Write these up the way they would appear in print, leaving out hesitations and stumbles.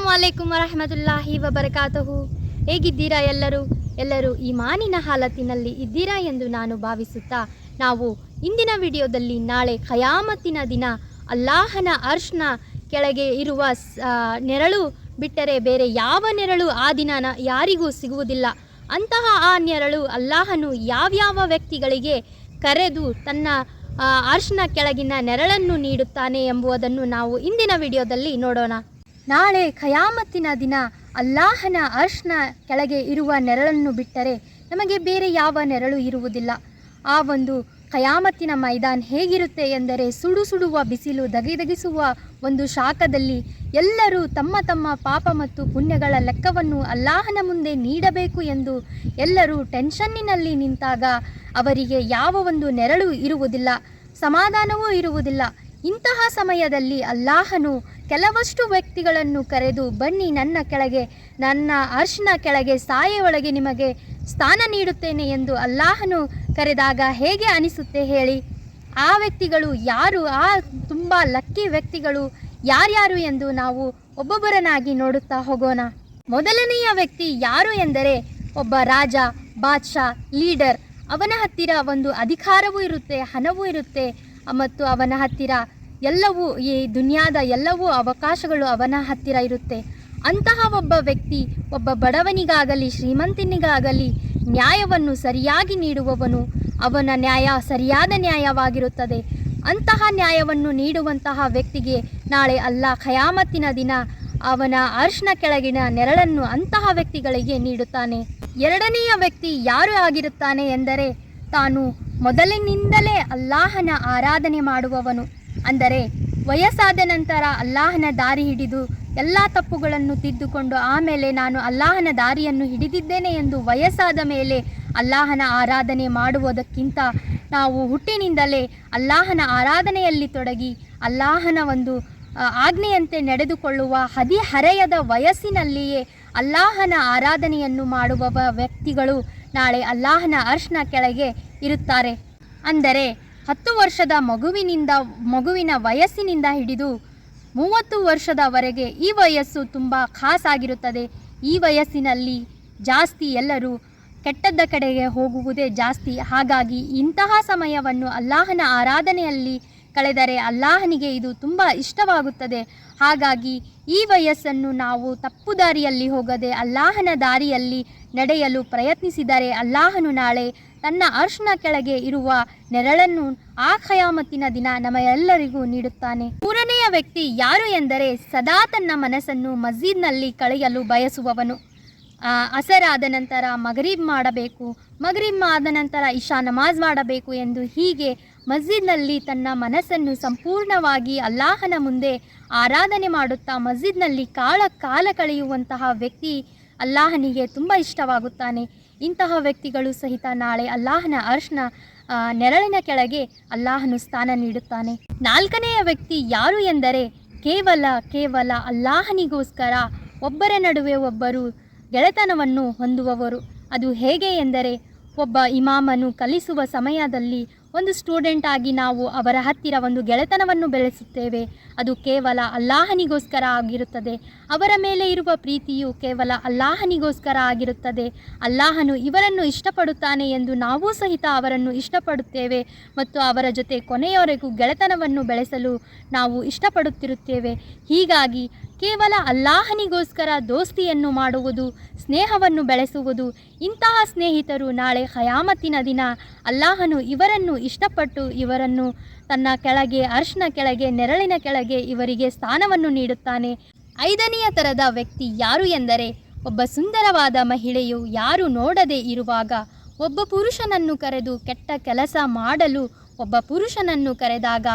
ಅಸ್ಸಲಾಮು ಅಲೈಕುಂ ವರಹಮತುಲ್ಲಾಹಿ ವಬರಕಾತಹು. ಹೇಗಿದ್ದೀರಾ ಎಲ್ಲರೂ ಈಮಾನಿನ ಹಾಲತಿನಲ್ಲಿ ಇದ್ದೀರಾ ಎಂದು ನಾನು ಭಾವಿಸುತ್ತಾ, ನಾವು ಇಂದಿನ ವಿಡಿಯೋದಲ್ಲಿ ನಾಳೆ ಖಯಾಮತ್ತಿನ ದಿನ ಅಲ್ಲಾಹನ ಅರ್ಶ್ನ ಕೆಳಗೆ ಇರುವ ನೆರಳು ಬಿಟ್ಟರೆ ಬೇರೆ ಯಾವ ನೆರಳು ಆ ದಿನ ಯಾರಿಗೂ ಸಿಗುವುದಿಲ್ಲ. ಅಂತಹ ಆ ನೆರಳು ಅಲ್ಲಾಹನು ಯಾವ್ಯಾವ ವ್ಯಕ್ತಿಗಳಿಗೆ ಕರೆದು ತನ್ನ ಅರ್ಶ್ನ ಕೆಳಗಿನ ನೆರಳನ್ನು ನೀಡುತ್ತಾನೆ ಎಂಬುದನ್ನು ನಾವು ಇಂದಿನ ವಿಡಿಯೋದಲ್ಲಿ ನೋಡೋಣ. ನಾಳೆ ಖಯಾಮತ್ತಿನ ದಿನ ಅಲ್ಲಾಹನ ಅರ್ಶ್ನ ಕೆಳಗೆ ಇರುವ ನೆರಳನ್ನು ಬಿಟ್ಟರೆ ನಮಗೆ ಬೇರೆ ಯಾವ ನೆರಳು ಇರುವುದಿಲ್ಲ. ಆ ಒಂದು ಖಯಾಮತ್ತಿನ ಮೈದಾನ್ ಹೇಗಿರುತ್ತೆ ಎಂದರೆ, ಸುಡುವ ಬಿಸಿಲು ದಗಿದಗಿಸುವ ಒಂದು ಶಾಖದಲ್ಲಿ ಎಲ್ಲರೂ ತಮ್ಮ ತಮ್ಮ ಪಾಪ ಮತ್ತು ಪುಣ್ಯಗಳ ಲೆಕ್ಕವನ್ನು ಅಲ್ಲಾಹನ ಮುಂದೆ ನೀಡಬೇಕು ಎಂದು ಎಲ್ಲರೂ ಟೆನ್ಷನ್ನಿನಲ್ಲಿ ನಿಂತಾಗ ಅವರಿಗೆ ಯಾವ ಒಂದು ನೆರಳು ಇರುವುದಿಲ್ಲ, ಸಮಾಧಾನವೂ ಇರುವುದಿಲ್ಲ. ಇಂತಹ ಸಮಯದಲ್ಲಿ ಅಲ್ಲಾಹನು ಕೆಲವಷ್ಟು ವ್ಯಕ್ತಿಗಳನ್ನು ಕರೆದು, ಬನ್ನಿ ನನ್ನ ಕೆಳಗೆ, ನನ್ನ ಅರ್ಶ್ನ ಕೆಳಗೆ ಸಾಯೆಯೊಳಗೆ ನಿಮಗೆ ಸ್ಥಾನ ನೀಡುತ್ತೇನೆ ಎಂದು ಅಲ್ಲಾಹನು ಕರೆದಾಗ ಹೇಗೆ ಅನಿಸುತ್ತೆ ಹೇಳಿ? ಆ ವ್ಯಕ್ತಿಗಳು ಯಾರು? ಆ ತುಂಬ ಲಕ್ಕಿ ವ್ಯಕ್ತಿಗಳು ಯಾರ್ಯಾರು ಎಂದು ನಾವು ಒಬ್ಬೊಬ್ಬರನ್ನಾಗಿ ನೋಡುತ್ತಾ ಹೋಗೋಣ. ಮೊದಲನೆಯ ವ್ಯಕ್ತಿ ಯಾರು ಎಂದರೆ, ಒಬ್ಬ ರಾಜ, ಬಾದ್ಶಾ, ಲೀಡರ್. ಅವನ ಹತ್ತಿರ ಒಂದು ಅಧಿಕಾರವೂ ಇರುತ್ತೆ, ಹಣವೂ ಇರುತ್ತೆ, ಮತ್ತು ಅವನ ಹತ್ತಿರ ಎಲ್ಲವೂ, ಈ ದುನಿಯಾದ ಎಲ್ಲವೂ ಅವಕಾಶಗಳು ಅವನ ಹತ್ತಿರ ಇರುತ್ತೆ. ಅಂತಹ ಒಬ್ಬ ವ್ಯಕ್ತಿ ಒಬ್ಬ ಬಡವನಿಗಾಗಲಿ ಶ್ರೀಮಂತನಿಗಾಗಲಿ ನ್ಯಾಯವನ್ನು ಸರಿಯಾಗಿ ನೀಡುವವನು. ಅವನ ನ್ಯಾಯ ಸರಿಯಾದ ನ್ಯಾಯವಾಗಿರುತ್ತದೆ. ಅಂತಹ ನ್ಯಾಯವನ್ನು ನೀಡುವಂತಹ ವ್ಯಕ್ತಿಗೆ ನಾಳೆ ಅಲ್ಲಾಹ್ ಖಯಾಮತ್ತಿನ ದಿನ ಅವನ ಅರ್ಶ್ನ ಕೆಳಗಿನ ನೆರಳನ್ನು ಅಂತಹ ವ್ಯಕ್ತಿಗಳಿಗೆ ನೀಡುತ್ತಾನೆ. ಎರಡನೆಯ ವ್ಯಕ್ತಿ ಯಾರು ಆಗಿರುತ್ತಾನೆ ಎಂದರೆ, ತಾನು ಮೊದಲಿನಿಂದಲೇ ಅಲ್ಲಾಹನ ಆರಾಧನೆ ಮಾಡುವವನು. ಅಂದರೆ ವಯಸ್ಸಾದ ನಂತರ ಅಲ್ಲಾಹನ ದಾರಿ ಹಿಡಿದು ಎಲ್ಲ ತಪ್ಪುಗಳನ್ನು ತಿದ್ದುಕೊಂಡು ಆಮೇಲೆ ನಾನು ಅಲ್ಲಾಹನ ದಾರಿಯನ್ನು ಹಿಡಿದಿದ್ದೇನೆ ಎಂದು ವಯಸ್ಸಾದ ಮೇಲೆ ಅಲ್ಲಾಹನ ಆರಾಧನೆ ಮಾಡುವುದಕ್ಕಿಂತ ನಾವು ಹುಟ್ಟಿನಿಂದಲೇ ಅಲ್ಲಾಹನ ಆರಾಧನೆಯಲ್ಲಿ ತೊಡಗಿ ಅಲ್ಲಾಹನ ಒಂದು ಆಜ್ಞೆಯಂತೆ ನಡೆದುಕೊಳ್ಳುವ ಹದಿಹರೆಯದ ವಯಸ್ಸಿನಲ್ಲಿಯೇ ಅಲ್ಲಾಹನ ಆರಾಧನೆಯನ್ನು ಮಾಡುವ ವ್ಯಕ್ತಿಗಳು ನಾಳೆ ಅಲ್ಲಾಹನ ಅರ್ಶ್ನ ಕೆಳಗೆ ಇರುತ್ತಾರೆ. ಅಂದರೆ 10 ವರ್ಷದ ಮಗುವಿನ ವಯಸ್ಸಿನಿಂದ ಹಿಡಿದು 30 ವರ್ಷದವರೆಗೆ ಈ ವಯಸ್ಸು ತುಂಬ ಖಾಸಾಗಿರುತ್ತದೆ. ಈ ವಯಸ್ಸಿನಲ್ಲಿ ಜಾಸ್ತಿ ಎಲ್ಲರೂ ಕೆಟ್ಟದ್ದ ಕಡೆಗೆ ಹೋಗುವುದೇ ಜಾಸ್ತಿ. ಹಾಗಾಗಿ ಇಂತಹ ಸಮಯವನ್ನು ಅಲ್ಲಾಹನ ಆರಾಧನೆಯಲ್ಲಿ ಕಳೆದರೆ ಅಲ್ಲಾಹನಿಗೆ ಇದು ತುಂಬ ಇಷ್ಟವಾಗುತ್ತದೆ. ಹಾಗಾಗಿ ಈ ವಯಸ್ಸನ್ನು ನಾವು ತಪ್ಪು ದಾರಿಯಲ್ಲಿ ಹೋಗದೆ ಅಲ್ಲಾಹನ ದಾರಿಯಲ್ಲಿ ನಡೆಯಲು ಪ್ರಯತ್ನಿಸಿದರೆ ಅಲ್ಲಾಹನು ನಾಳೆ ತನ್ನ ಅರ್ಶ್ನ ಕೆಳಗೆ ಇರುವ ನೆರಳನ್ನು ಆ ಖಯಾಮತ್ತಿನ ದಿನ ನಮ್ಮೆಲ್ಲರಿಗೂ ನೀಡುತ್ತಾನೆ. ಮೂರನೆಯ ವ್ಯಕ್ತಿ ಯಾರು ಎಂದರೆ, ಸದಾ ತನ್ನ ಮನಸ್ಸನ್ನು ಮಸ್ಜಿದ್ನಲ್ಲಿ ಕಳೆಯಲು ಬಯಸುವವನು. ಅಸರ್ ಆದ ನಂತರ ಮಗರಿಬ್ ಮಾಡಬೇಕು, ಮಗರಿಬ್ ಆದ ನಂತರ ಇಶಾ ನಮಾಜ್ ಮಾಡಬೇಕು ಎಂದು ಹೀಗೆ ಮಸ್ಜಿದ್ನಲ್ಲಿ ತನ್ನ ಮನಸ್ಸನ್ನು ಸಂಪೂರ್ಣವಾಗಿ ಅಲ್ಲಾಹನ ಮುಂದೆ ಆರಾಧನೆ ಮಾಡುತ್ತಾ ಮಸ್ಜಿದ್ನಲ್ಲಿ ಕಾಲ ಕಳೆಯುವಂತಹ ವ್ಯಕ್ತಿ ಅಲ್ಲಾಹನಿಗೆ ತುಂಬ ಇಷ್ಟವಾಗುತ್ತಾನೆ. ಇಂತಹ ವ್ಯಕ್ತಿಗಳು ಸಹಿತ ನಾಳೆ ಅಲ್ಲಾಹನ ಅರ್ಶ್ನ ನೆರಳಿನ ಕೆಳಗೆ ಅಲ್ಲಾಹನು ಸ್ಥಾನ ನೀಡುತ್ತಾನೆ. ನಾಲ್ಕನೆಯ ವ್ಯಕ್ತಿ ಯಾರು ಎಂದರೆ, ಕೇವಲ ಅಲ್ಲಾಹನಿಗೋಸ್ಕರ ಒಬ್ಬರ ನಡುವೆ ಒಬ್ಬರು ಗೆಳೆತನವನ್ನು ಹೊಂದುವವರು. ಅದು ಹೇಗೆ ಎಂದರೆ, ಒಬ್ಬ ಇಮಾಮನು ಕಲಿಸುವ ಸಮಯದಲ್ಲಿ ಒಂದು ಸ್ಟೂಡೆಂಟ್ ಆಗಿ ನಾವು ಅವರ ಹತ್ತಿರ ಒಂದು ಗೆಳೆತನವನ್ನು ಬೆಳೆಸುತ್ತೇವೆ. ಅದು ಕೇವಲ ಅಲ್ಲಾಹನಿಗೋಸ್ಕರ ಆಗಿರುತ್ತದೆ. ಅವರ ಮೇಲೆ ಇರುವ ಪ್ರೀತಿಯು ಕೇವಲ ಅಲ್ಲಾಹನಿಗೋಸ್ಕರ ಆಗಿರುತ್ತದೆ. ಅಲ್ಲಾಹನು ಇವರನ್ನು ಇಷ್ಟಪಡುತ್ತಾನೆ ಎಂದು ನಾವೂ ಸಹಿತ ಅವರನ್ನು ಇಷ್ಟಪಡುತ್ತೇವೆ ಮತ್ತು ಅವರ ಜೊತೆ ಕೊನೆಯವರೆಗೂ ಗೆಳೆತನವನ್ನು ಬೆಳೆಸಲು ನಾವು ಇಷ್ಟಪಡುತ್ತಿರುತ್ತೇವೆ. ಹೀಗಾಗಿ ಕೇವಲ ಅಲ್ಲಾಹನಿಗೋಸ್ಕರ ದೋಸ್ತಿಯನ್ನು ಮಾಡುವುದು, ಸ್ನೇಹವನ್ನು ಬೆಳೆಸುವುದು. ಇಂತಹ ಸ್ನೇಹಿತರು ನಾಳೆ ಖಯಾಮತ್ತಿನ ದಿನ ಅಲ್ಲಾಹನು ಇವರನ್ನು ಇಷ್ಟಪಟ್ಟು ಇವರನ್ನು ತನ್ನ ಕೆಳಗೆ ಅರ್ಶ್ನ ಕೆಳಗೆ ನೆರಳಿನ ಕೆಳಗೆ ಇವರಿಗೆ ಸ್ಥಾನವನ್ನು ನೀಡುತ್ತಾನೆ. ಐದನೆಯ ಥರದ ವ್ಯಕ್ತಿ ಯಾರು ಎಂದರೆ, ಒಬ್ಬ ಸುಂದರವಾದ ಮಹಿಳೆಯು ಯಾರು ನೋಡದೆ ಇರುವಾಗ ಒಬ್ಬ ಪುರುಷನನ್ನು ಕರೆದು ಕೆಟ್ಟ ಕೆಲಸ ಮಾಡಲು ಒಬ್ಬ ಪುರುಷನನ್ನು ಕರೆದಾಗ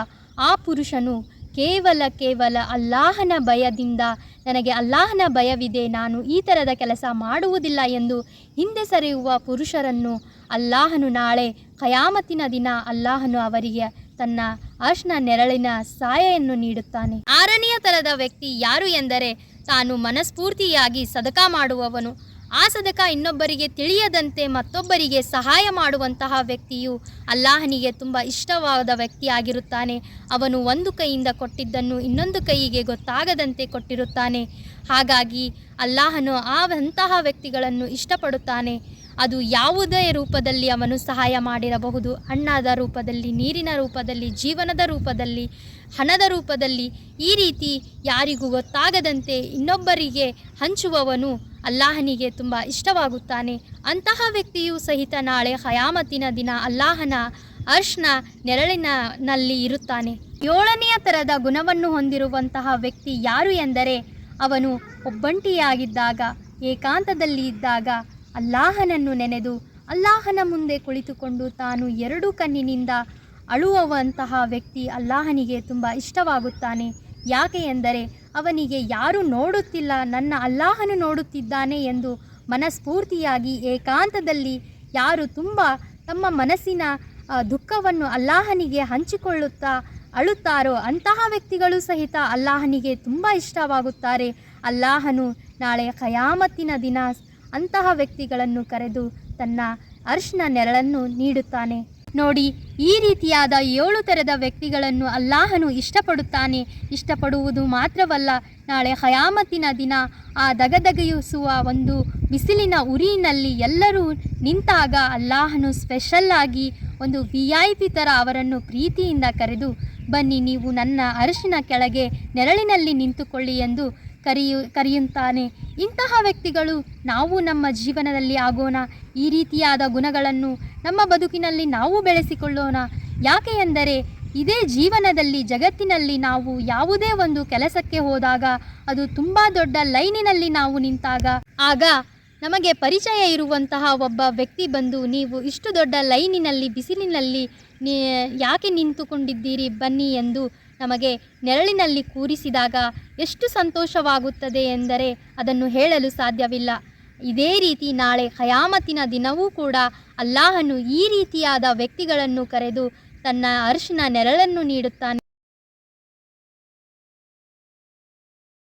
ಆ ಪುರುಷನು ಕೇವಲ ಅಲ್ಲಾಹನ ಭಯದಿಂದ, ನನಗೆ ಅಲ್ಲಾಹನ ಭಯವಿದೆ, ನಾನು ಈ ಥರದ ಕೆಲಸ ಮಾಡುವುದಿಲ್ಲ ಎಂದು ಹಿಂದೆ ಸರಿಯುವ ಪುರುಷರನ್ನು ಅಲ್ಲಾಹನು ನಾಳೆ ಖಯಾಮತ್ತಿನ ದಿನ ಅಲ್ಲಾಹನು ಅವರಿಗೆ ತನ್ನ ಅರ್ಶ್ನ ನೆರಳಿನ ಸಾಯವನ್ನು ನೀಡುತ್ತಾನೆ. ಆರನೆಯ ಥರದ ವ್ಯಕ್ತಿ ಯಾರು ಎಂದರೆ, ತಾನು ಮನಸ್ಫೂರ್ತಿಯಾಗಿ ಸದಕಾ ಮಾಡುವವನು. ಆ ಸದಕ ಇನ್ನೊಬ್ಬರಿಗೆ ತಿಳಿಯದಂತೆ ಮತ್ತೊಬ್ಬರಿಗೆ ಸಹಾಯ ಮಾಡುವಂತಹ ವ್ಯಕ್ತಿಯು ಅಲ್ಲಾಹನಿಗೆ ತುಂಬ ಇಷ್ಟವಾದ ವ್ಯಕ್ತಿಯಾಗಿರುತ್ತಾನೆ. ಅವನು ಒಂದು ಕೈಯಿಂದ ಕೊಟ್ಟಿದ್ದನ್ನು ಇನ್ನೊಂದು ಕೈಯಿಗೆ ಗೊತ್ತಾಗದಂತೆ ಕೊಟ್ಟಿರುತ್ತಾನೆ. ಹಾಗಾಗಿ ಅಲ್ಲಾಹನು ಅಂತಹ ವ್ಯಕ್ತಿಗಳನ್ನು ಇಷ್ಟಪಡುತ್ತಾನೆ. ಅದು ಯಾವುದೇ ರೂಪದಲ್ಲಿ ಅವನು ಸಹಾಯ ಮಾಡಿರಬಹುದು, ಹಣ್ಣಾದ ರೂಪದಲ್ಲಿ, ನೀರಿನ ರೂಪದಲ್ಲಿ, ಜೀವನದ ರೂಪದಲ್ಲಿ, ಹಣದ ರೂಪದಲ್ಲಿ, ಈ ರೀತಿ ಯಾರಿಗೂ ಗೊತ್ತಾಗದಂತೆ ಇನ್ನೊಬ್ಬರಿಗೆ ಹಂಚುವವನು ಅಲ್ಲಾಹನಿಗೆ ತುಂಬ ಇಷ್ಟವಾಗುತ್ತಾನೆ. ಅಂತಹ ವ್ಯಕ್ತಿಯೂ ಸಹಿತ ನಾಳೆ ಖಯಾಮತ್ತಿನ ದಿನ ಅಲ್ಲಾಹನ ಅರ್ಶ್ನ ನೆರಳಿನಲ್ಲಿ ಇರುತ್ತಾನೆ. 7ನೆಯ ಥರದ ಗುಣವನ್ನು ಹೊಂದಿರುವಂತಹ ವ್ಯಕ್ತಿ ಯಾರು ಎಂದರೆ, ಅವನು ಒಬ್ಬಂಟಿಯಾಗಿದ್ದಾಗ, ಏಕಾಂತದಲ್ಲಿ ಇದ್ದಾಗ ಅಲ್ಲಾಹನನ್ನು ನೆನೆದು ಅಲ್ಲಾಹನ ಮುಂದೆ ಕುಳಿತುಕೊಂಡು ತಾನು 2 ಕಣ್ಣಿನಿಂದ ಅಳುವಂತಹ ವ್ಯಕ್ತಿ ಅಲ್ಲಾಹನಿಗೆ ತುಂಬ ಇಷ್ಟವಾಗುತ್ತಾನೆ. ಯಾಕೆ ಎಂದರೆ ಅವನಿಗೆ ಯಾರು ನೋಡುತ್ತಿಲ್ಲ, ನನ್ನ ಅಲ್ಲಾಹನು ನೋಡುತ್ತಿದ್ದಾನೆ ಎಂದು ಮನಸ್ಫೂರ್ತಿಯಾಗಿ ಏಕಾಂತದಲ್ಲಿ ಯಾರು ತಮ್ಮ ಮನಸ್ಸಿನ ದುಃಖವನ್ನು ಅಲ್ಲಾಹನಿಗೆ ಹಂಚಿಕೊಳ್ಳುತ್ತಾ ಅಳುತ್ತಾರೋ ಅಂತಹ ವ್ಯಕ್ತಿಗಳು ಸಹಿತ ಅಲ್ಲಾಹನಿಗೆ ತುಂಬ ಇಷ್ಟವಾಗುತ್ತಾರೆ. ಅಲ್ಲಾಹನು ನಾಳೆ ಖಯಾಮತ್ತಿನ ದಿನ ಅಂತಹ ವ್ಯಕ್ತಿಗಳನ್ನು ಕರೆದು ತನ್ನ ಅರ್ಶ್ನ ನೆರಳನ್ನು ನೀಡುತ್ತಾನೆ. ನೋಡಿ, ಈ ರೀತಿಯಾದ 7 ಥರದ ವ್ಯಕ್ತಿಗಳನ್ನು ಅಲ್ಲಾಹನು ಇಷ್ಟಪಡುತ್ತಾನೆ. ಇಷ್ಟಪಡುವುದು ಮಾತ್ರವಲ್ಲ, ನಾಳೆ ಖಯಾಮತ್ತಿನ ದಿನ ಆ ದಗದಗಿಸುವ ಒಂದು ಬಿಸಿಲಿನ ಉರಿಯಿನಲ್ಲಿ ಎಲ್ಲರೂ ನಿಂತಾಗ ಅಲ್ಲಾಹನು ಸ್ಪೆಷಲ್ಲಾಗಿ ಒಂದು VIP ಥರ ಅವರನ್ನು ಪ್ರೀತಿಯಿಂದ ಕರೆದು, ಬನ್ನಿ ನೀವು ನನ್ನ ಅರಶಿನ ಕೆಳಗೆ ನೆರಳಿನಲ್ಲಿ ನಿಂತುಕೊಳ್ಳಿ ಎಂದು ಕರೆಯುತ್ತಾನೆ. ಇಂತಹ ವ್ಯಕ್ತಿಗಳು ನಾವು ನಮ್ಮ ಜೀವನದಲ್ಲಿ ಆಗೋಣ. ಈ ರೀತಿಯಾದ ಗುಣಗಳನ್ನು ನಮ್ಮ ಬದುಕಿನಲ್ಲಿ ನಾವು ಬೆಳೆಸಿಕೊಳ್ಳೋಣ. ಯಾಕೆ ಎಂದರೆ ಇದೇ ಜೀವನದಲ್ಲಿ, ಜಗತ್ತಿನಲ್ಲಿ ನಾವು ಯಾವುದೇ ಒಂದು ಕೆಲಸಕ್ಕೆ ಹೋದಾಗ, ಅದು ತುಂಬ ದೊಡ್ಡ ಲೈನಿನಲ್ಲಿ ನಾವು ನಿಂತಾಗ, ಆಗ ನಮಗೆ ಪರಿಚಯ ಇರುವಂತಹ ಒಬ್ಬ ವ್ಯಕ್ತಿ ಬಂದು, ನೀವು ಇಷ್ಟು ದೊಡ್ಡ ಲೈನಿನಲ್ಲಿ ಬಿಸಿಲಿನಲ್ಲಿ ಯಾಕೆ ನಿಂತುಕೊಂಡಿದ್ದೀರಿ, ಬನ್ನಿ ಎಂದು ನಮಗೆ ನೆರಳಿನಲ್ಲಿ ಕೂರಿಸಿದಾಗ ಎಷ್ಟು ಸಂತೋಷವಾಗುತ್ತದೆ ಎಂದರೆ ಅದನ್ನು ಹೇಳಲು ಸಾಧ್ಯವಿಲ್ಲ. ಇದೇ ರೀತಿ ನಾಳೆ ಖಯಾಮತ್ತಿನ ದಿನವೂ ಕೂಡ ಅಲ್ಲಾಹನು ಈ ರೀತಿಯಾದ ವ್ಯಕ್ತಿಗಳನ್ನು ಕರೆದು ತನ್ನ ಅರ್ಶಿನ ನೆರಳನ್ನು ನೀಡುತ್ತಾನೆ.